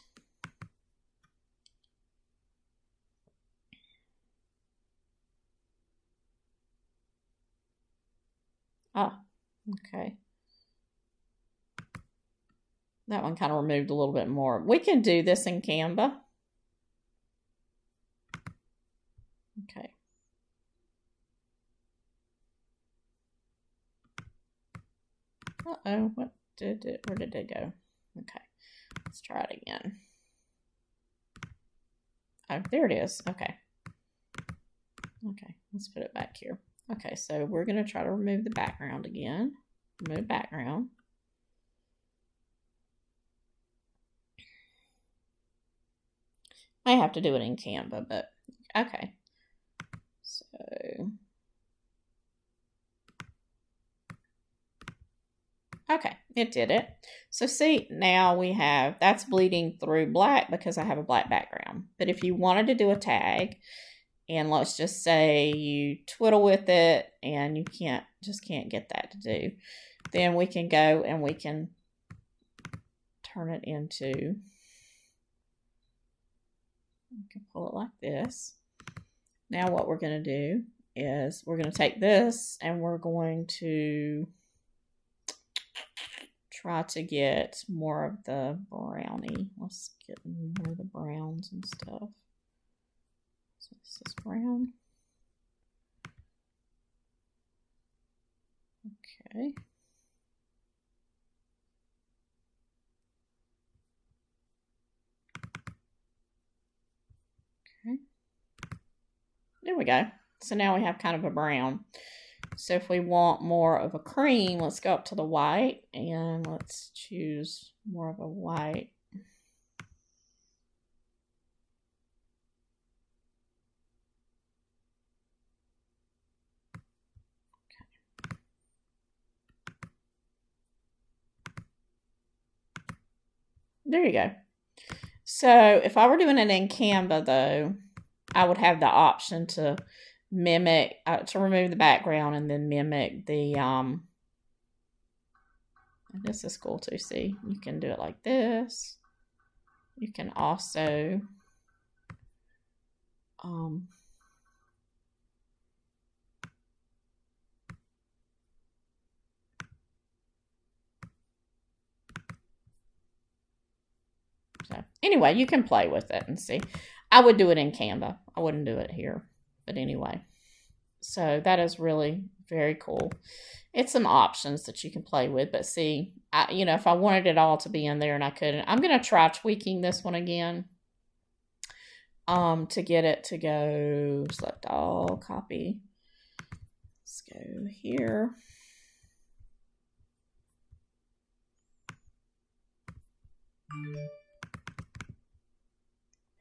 Ah, okay. That one kind of removed a little bit more. We can do this in Canva. Okay. Uh-oh, where did it go? Okay, let's try it again. Oh, there it is. Okay. Okay, let's put it back here. Okay, so we're going to try to remove the background again. Remove background. I have to do it in Canva, but okay. So okay, it did it. So see, now we have, that's bleeding through black because I have a black background. But if you wanted to do a tag, and let's just say you twiddle with it and you can't get that to do, then we can go and we can turn it into, we can pull it like this. Now what we're going to do is we're going to take this and we're going to try to get more of the brownie. Let's get more of the browns and stuff. So this is brown. Okay. Okay. There we go. So now we have kind of a brown. So if we want more of a cream, let's go up to the white and let's choose more of a white. Okay. There you go. So if I were doing it in Canva though, I would have the option to mimic, to remove the background and then mimic the, this is cool too, see, you can do it like this. You can also, so anyway, you can play with it and see. I would do it in Canva. I wouldn't do it here, but anyway. So that is really very cool. It's some options that you can play with, but see, you know, if I wanted it all to be in there and I couldn't, I'm going to try tweaking this one again to get it to go, select all, copy. Let's go here.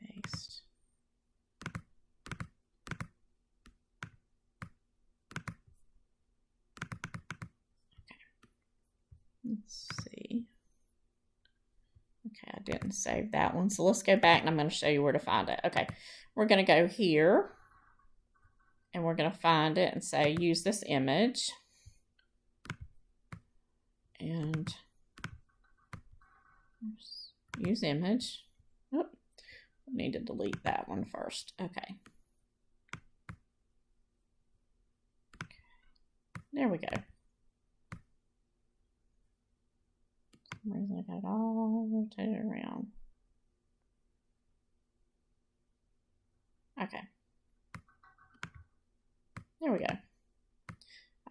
Paste. Let's see. Okay, I didn't save that one. So let's go back and I'm going to show you where to find it. Okay, we're going to go here and we're going to find it and say use this image. And use image. Oh, I need to delete that one first. Okay. There we go. For some reason I got it all rotated around. Okay. There we go.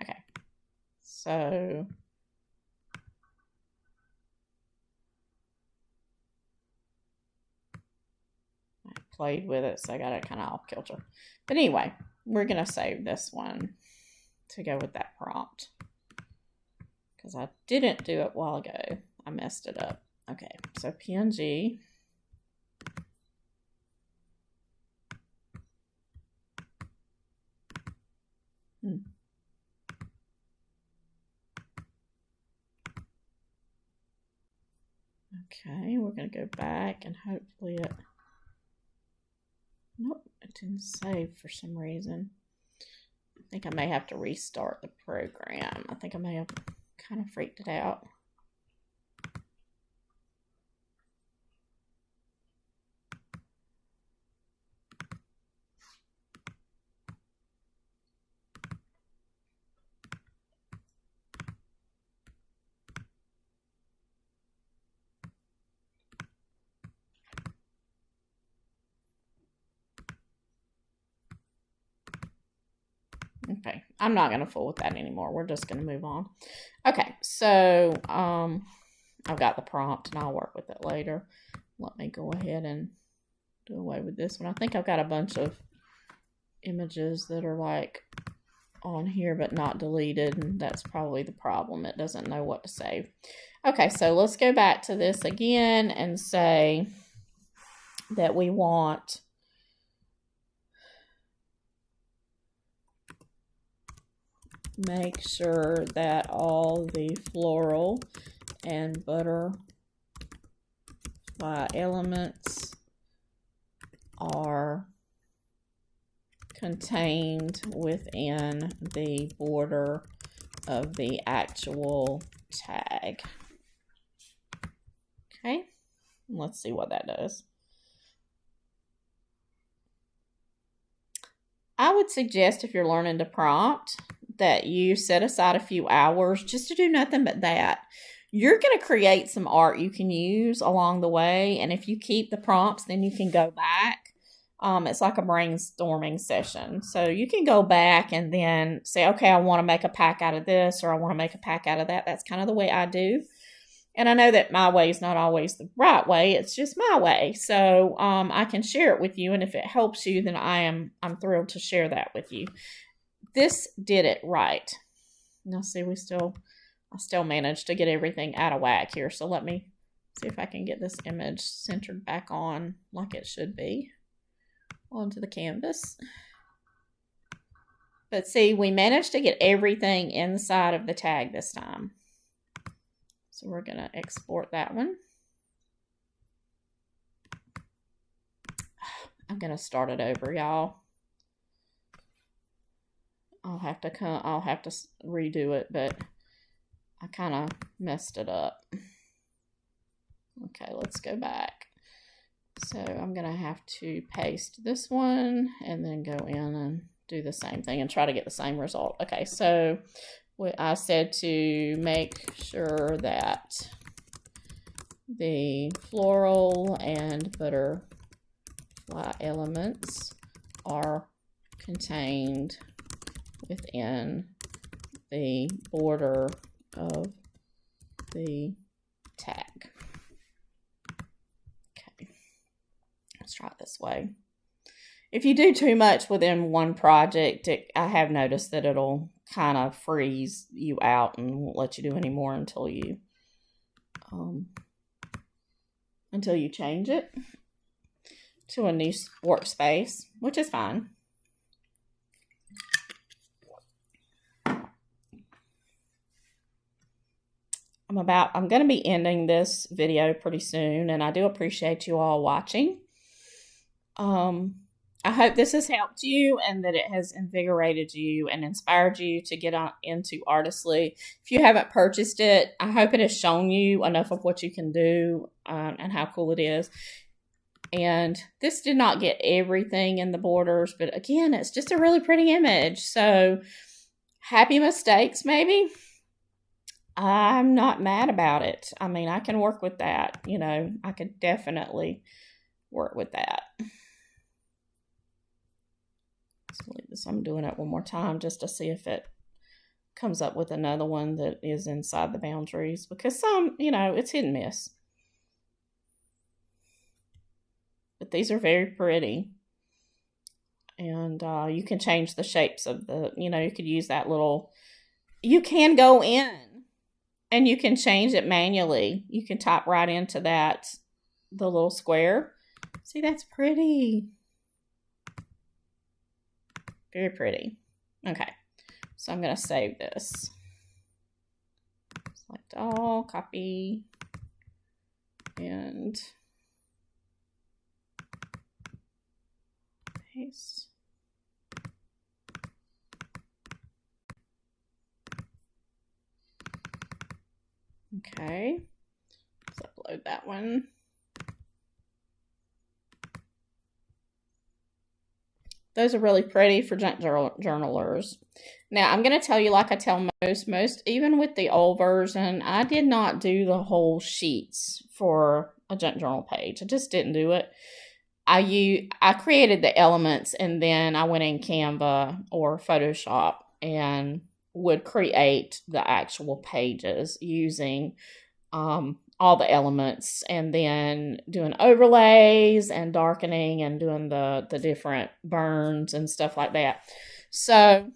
Okay. So I played with it, so I got it kind of off kilter. But anyway, we're going to save this one to go with that prompt. Because I didn't do it a while ago. I messed it up. Okay, so PNG. Okay, we're going to go back and hopefully it Nope, it didn't save for some reason. I think I may have to restart the program. I think I may have kind of freaked it out. Okay, I'm not going to fool with that anymore. We're just going to move on. Okay, so I've got the prompt and I'll work with it later. Let me go ahead and do away with this one. I think I've got a bunch of images that are like on here but not deleted, and that's probably the problem. It doesn't know what to save. Okay, so let's go back to this again and say that we want make sure that all the floral and butterfly elements are contained within the border of the actual tag. Okay, let's see what that does. I would suggest, if you're learning to prompt, that you set aside a few hours just to do nothing but that. You're going to create some art you can use along the way, and if you keep the prompts, then you can go back. It's like a brainstorming session. So you can go back and then say, okay, I want to make a pack out of this, or I want to make a pack out of that. That's kind of the way I do. And I know that my way is not always the right way. It's just my way. So I can share it with you. And if it helps you, then I'm thrilled to share that with you. This did it right. Now see, I still managed to get everything out of whack here. So let me see if I can get this image centered back on like it should be onto the canvas. But see, we managed to get everything inside of the tag this time. So we're going to export that one. I'm going to start it over, y'all. I'll have to redo it, but I kind of messed it up. Okay, let's go back. So I'm going to have to paste this one and then go in and do the same thing and try to get the same result. Okay, so I said to make sure that the floral and butterfly elements are contained within the border of the tag. Okay, let's try it this way. If you do too much within one project, I have noticed that it'll kind of freeze you out and won't let you do any more until you change it to a new workspace, which is fine. I'm going to be ending this video pretty soon, and I do appreciate you all watching. I hope this has helped you and that it has invigorated you and inspired you to get on into Artistly. If you haven't purchased it, I hope it has shown you enough of what you can do and how cool it is. And this did not get everything in the borders, but again, it's just a really pretty image. So happy mistakes, maybe. I'm not mad about it. I mean, I can work with that. You know, I could definitely work with that. So I'm doing it one more time just to see if it comes up with another one that is inside the boundaries, because some, you know, it's hit and miss. But these are very pretty. And you can change the shapes of the, you know, you could use that little, you can go in and you can change it manually. You can type right into that, the little square. See, that's pretty. Very pretty. Okay, so I'm going to save this. Select all, copy, and Nice. Okay, let's upload that one. Those are really pretty for junk journalers. Now, I'm going to tell you, like I tell most, even with the old version, I did not do the whole sheets for a junk journal page. I just didn't do it. I created the elements, and then I went in Canva or Photoshop and would create the actual pages using all the elements, and then doing overlays and darkening and doing the different burns and stuff like that. So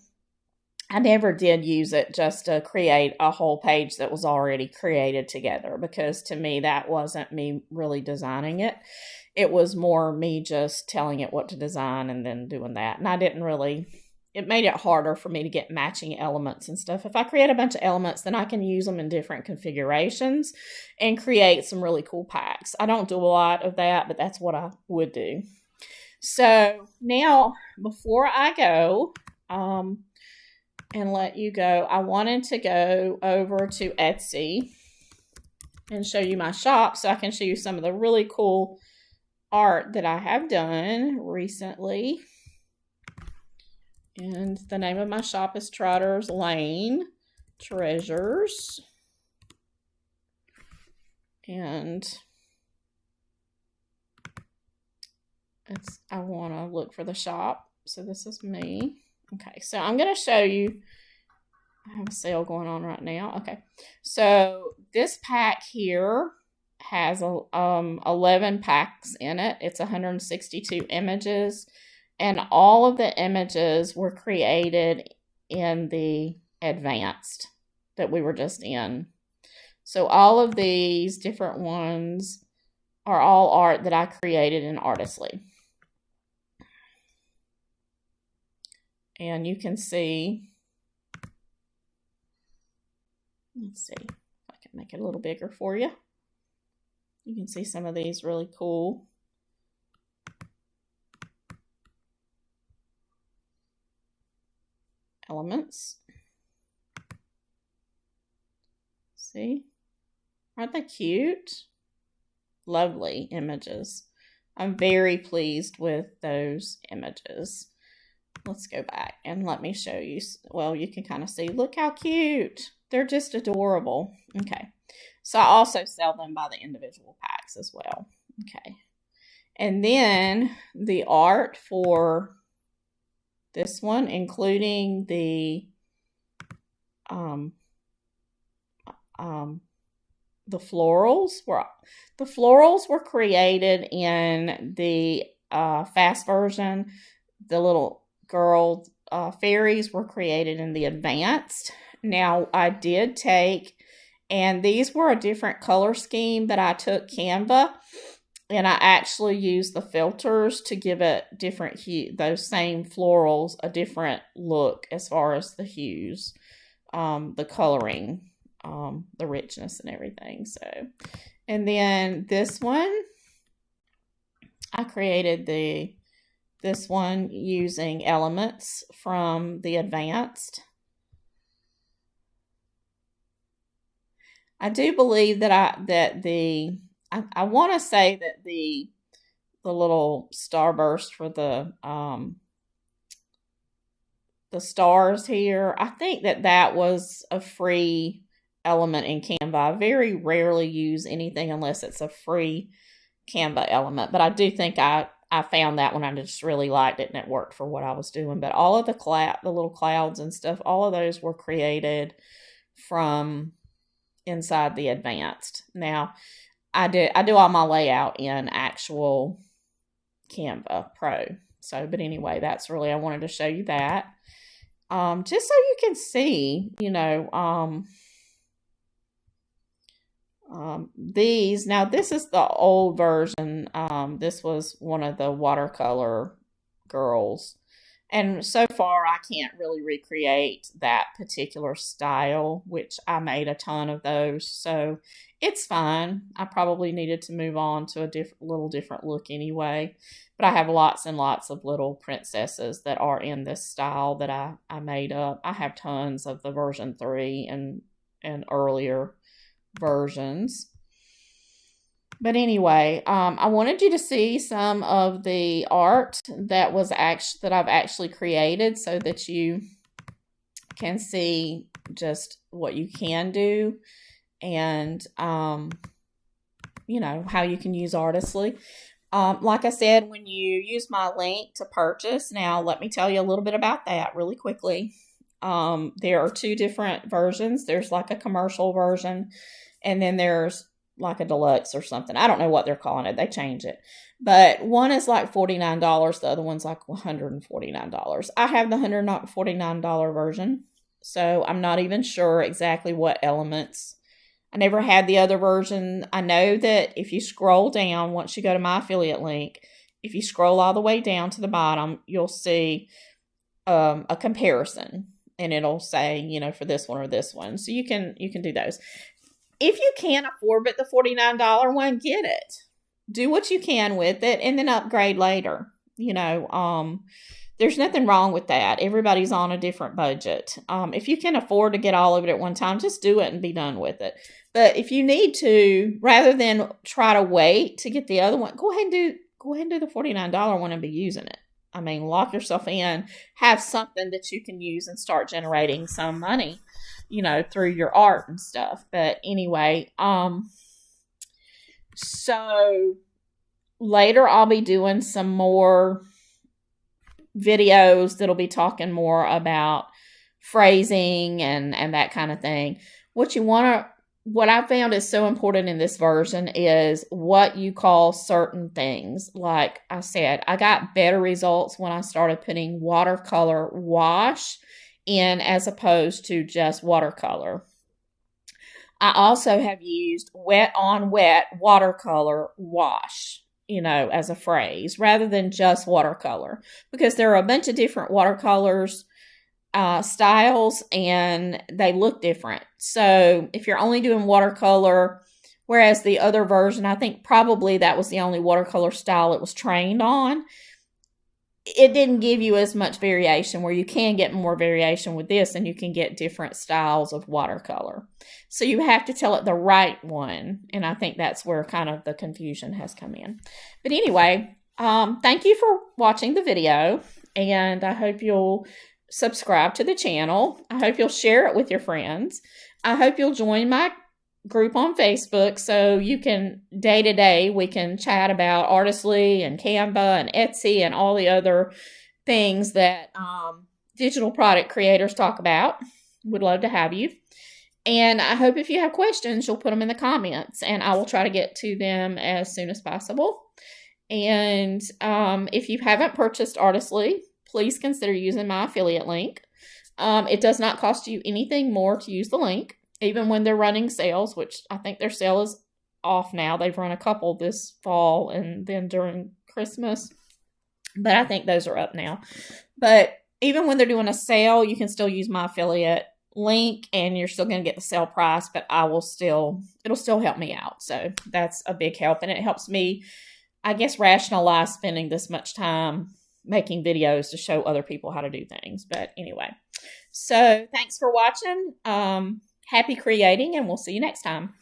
I never did use it just to create a whole page that was already created together, because to me that wasn't me really designing it. It was more me just telling it what to design and then doing that. And I didn't really, it made it harder for me to get matching elements and stuff. If I create a bunch of elements, then I can use them in different configurations and create some really cool packs. I don't do a lot of that, but that's what I would do. So now, before I go and let you go, I wanted to go over to Etsy and show you my shop so I can show you some of the really cool art that I have done recently. And the name of my shop is Trotter's Lane Treasures. And I want to look for the shop. So this is me. Okay, so I'm going to show you. I have a sale going on right now. Okay, so this pack here has 11 packs in it. It's 162 images. And all of the images were created in the advanced that we were just in. So all of these different ones are all art that I created in Artistly. And you can see, let's see if I can make it a little bigger for you. You can see some of these really cool elements. See? Aren't they cute? Lovely images. I'm very pleased with those images. Let's go back and let me show you. Well, you can kind of see. Look how cute. They're just adorable. Okay. So I also sell them by the individual packs as well. Okay. And then the art for this one, including the florals were created in the fast version. The little girl fairies were created in the advanced. Now I did take, and these were a different color scheme that I took Canva, and I actually used the filters to give it different hue, those same florals, a different look as far as the hues, the coloring, the richness and everything. So, and then this one, I created this one using elements from the advanced. I do believe that I want to say that the little starburst for the stars here, I think that was a free element in Canva. I very rarely use anything unless it's a free Canva element, but I do think I found that one. I just really liked it and it worked for what I was doing. But all of the little clouds and stuff, all of those were created from inside the advanced. Now, I do all my layout in actual Canva Pro. So, but anyway, that's really, I wanted to show you that. Just so you can see, you know, these, now this is the old version. This was one of the watercolor girls. And so far, I can't really recreate that particular style, which I made a ton of those. So it's fine. I probably needed to move on to a little different look anyway. But I have lots and lots of little princesses that are in this style that I made up. I have tons of the version 3 and earlier versions. But anyway, I wanted you to see some of the art that I've actually created, so that you can see just what you can do, and you know, how you can use Artistly. Like I said, when you use my link to purchase, now let me tell you a little bit about that really quickly. There are 2 different versions. There's like a commercial version, and then there's like a deluxe or something. I don't know what they're calling it. They change it. But one is like $49. The other one's like $149. I have the $149 version. So I'm not even sure exactly what elements. I never had the other version. I know that if you scroll down, once you go to my affiliate link, if you scroll all the way down to the bottom, you'll see a comparison. And it'll say, you know, for this one or this one. So you can do those. If you can't afford but the $49 one, get it. Do what you can with it and then upgrade later. You know, there's nothing wrong with that. Everybody's on a different budget. If you can afford to get all of it at one time, just do it and be done with it. But if you need to, rather than try to wait to get the other one, go ahead and do the $49 one and be using it. I mean, lock yourself in, have something that you can use and start generating some money, you know, through your art and stuff. But anyway, so later I'll be doing some more videos that'll be talking more about phrasing and that kind of thing. What I found is so important in this version is what you call certain things. Like I said, I got better results when I started putting watercolor wash in as opposed to just watercolor. I also have used wet on wet watercolor wash, you know, as a phrase rather than just watercolor, because there are a bunch of different watercolors styles and they look different. So if you're only doing watercolor, whereas the other version, I think probably that was the only watercolor style it was trained on, it didn't give you as much variation, where you can get more variation with this and you can get different styles of watercolor. So you have to tell it the right one. And I think that's where kind of the confusion has come in. But anyway, thank you for watching the video, and I hope you'll subscribe to the channel. I hope you'll share it with your friends. I hope you'll join my group on Facebook so you can day to day we can chat about Artistly and Canva and Etsy and all the other things that digital product creators talk about. Would love to have you. And I hope if you have questions, you'll put them in the comments and I will try to get to them as soon as possible. And if you haven't purchased Artistly, please consider using my affiliate link. It does not cost you anything more to use the link, even when they're running sales, which I think their sale is off now. They've run a couple this fall and then during Christmas, but I think those are up now. But even when they're doing a sale, you can still use my affiliate link and you're still going to get the sale price, but it'll still help me out. So that's a big help. And it helps me, I guess, rationalize spending this much time making videos to show other people how to do things. But anyway, so thanks for watching. Happy creating, and we'll see you next time.